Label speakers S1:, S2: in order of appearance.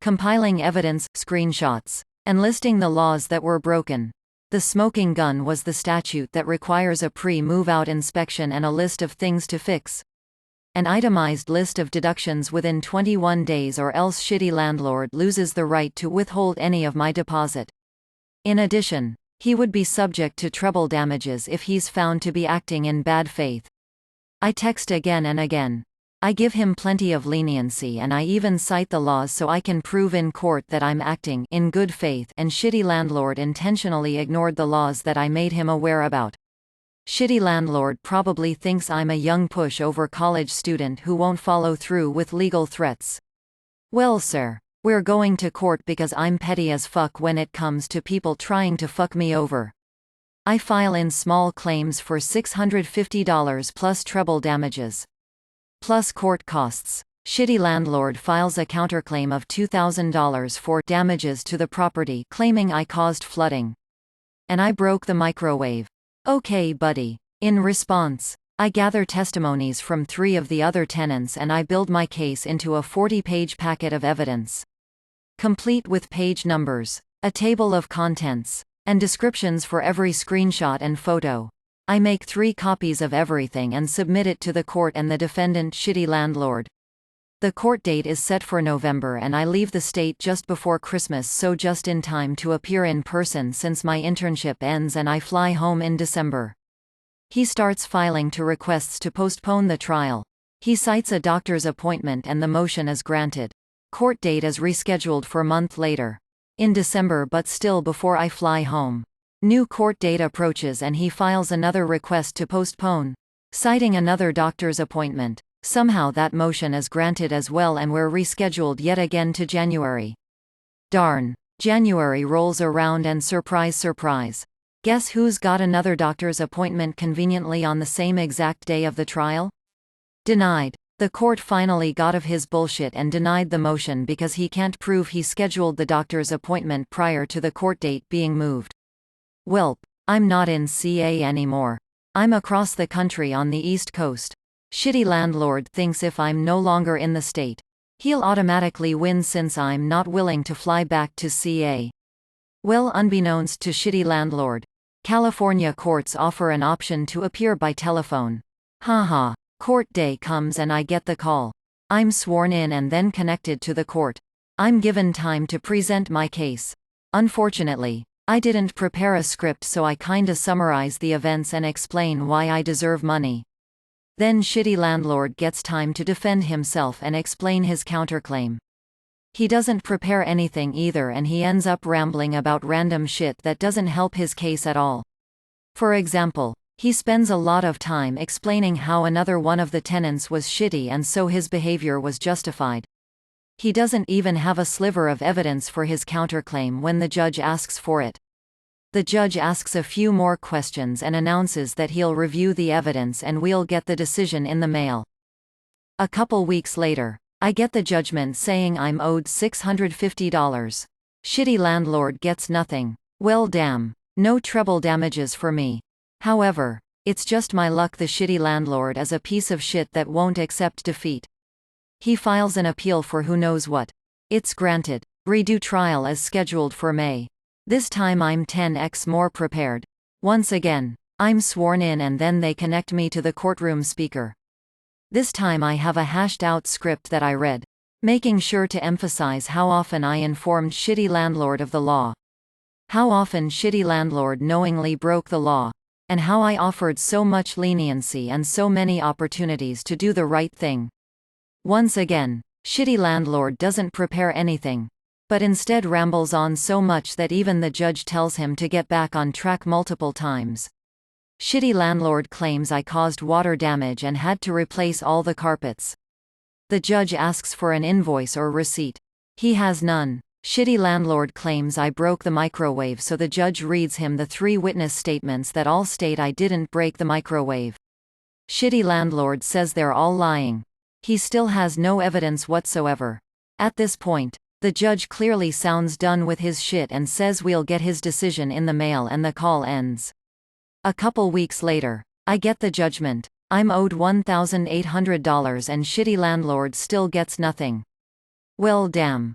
S1: compiling evidence, screenshots, and listing the laws that were broken. The smoking gun was the statute that requires a pre-move-out inspection and a list of things to fix. An itemized list of deductions within 21 days, or else shitty landlord loses the right to withhold any of my deposit. In addition, he would be subject to treble damages if he's found to be acting in bad faith. I text again and again. I give him plenty of leniency, and I even cite the laws so I can prove in court that I'm acting in good faith, and shitty landlord intentionally ignored the laws that I made him aware about. Shitty landlord probably thinks I'm a young pushover college student who won't follow through with legal threats. Well, sir, we're going to court because I'm petty as fuck when it comes to people trying to fuck me over. I file in small claims for $650 plus treble damages, plus court costs. Shitty landlord files a counterclaim of $2,000 for damages to the property, claiming I caused flooding and I broke the microwave. Okay, buddy. In response, I gather testimonies from 3 of the other tenants and I build my case into a 40-page packet of evidence, complete with page numbers, a table of contents, and descriptions for every screenshot and photo. I make 3 copies of everything and submit it to the court and the defendant, shitty landlord. The court date is set for November and I leave the state just before Christmas, so just in time to appear in person since my internship ends, and I fly home in December. He starts filing 2 requests to postpone the trial. He cites a doctor's appointment and the motion is granted. Court date is rescheduled for a month later, in December, but still before I fly home. New court date approaches and he files another request to postpone, citing another doctor's appointment. Somehow that motion is granted as well and we're rescheduled yet again to January. Darn. January rolls around and surprise, surprise. Guess who's got another doctor's appointment conveniently on the same exact day of the trial? Denied. The court finally got of his bullshit and denied the motion because he can't prove he scheduled the doctor's appointment prior to the court date being moved. Welp, I'm not in CA anymore. I'm across the country on the East Coast. Shitty landlord thinks if I'm no longer in the state, he'll automatically win since I'm not willing to fly back to CA. Well, unbeknownst to shitty landlord, California courts offer an option to appear by telephone. Haha. Court day comes and I get the call. I'm sworn in and then connected to the court. I'm given time to present my case. Unfortunately, I didn't prepare a script, so I kinda summarize the events and explain why I deserve money. Then shitty landlord gets time to defend himself and explain his counterclaim. He doesn't prepare anything either, and he ends up rambling about random shit that doesn't help his case at all. For example, he spends a lot of time explaining how another one of the tenants was shitty and so his behavior was justified. He doesn't even have a sliver of evidence for his counterclaim when the judge asks for it. The judge asks a few more questions and announces that he'll review the evidence and we'll get the decision in the mail. A couple weeks later, I get the judgment saying I'm owed $650. Shitty landlord gets nothing. Well, damn. No treble damages for me. However, it's just my luck the shitty landlord is a piece of shit that won't accept defeat. He files an appeal for who knows what. It's granted. Redo trial is scheduled for May. This time I'm 10x more prepared. Once again, I'm sworn in and then they connect me to the courtroom speaker. This time I have a hashed-out script that I read, making sure to emphasize how often I informed shitty landlord of the law, how often shitty landlord knowingly broke the law, and how I offered so much leniency and so many opportunities to do the right thing. Once again, shitty landlord doesn't prepare anything, but instead rambles on so much that even the judge tells him to get back on track multiple times. Shitty landlord claims I caused water damage and had to replace all the carpets. The judge asks for an invoice or receipt. He has none. Shitty landlord claims I broke the microwave, so the judge reads him the 3 witness statements that all state I didn't break the microwave. Shitty landlord says they're all lying. He still has no evidence whatsoever. At this point, the judge clearly sounds done with his shit and says we'll get his decision in the mail, and the call ends. A couple weeks later, I get the judgment. I'm owed $1,800 and shitty landlord still gets nothing. Well, damn.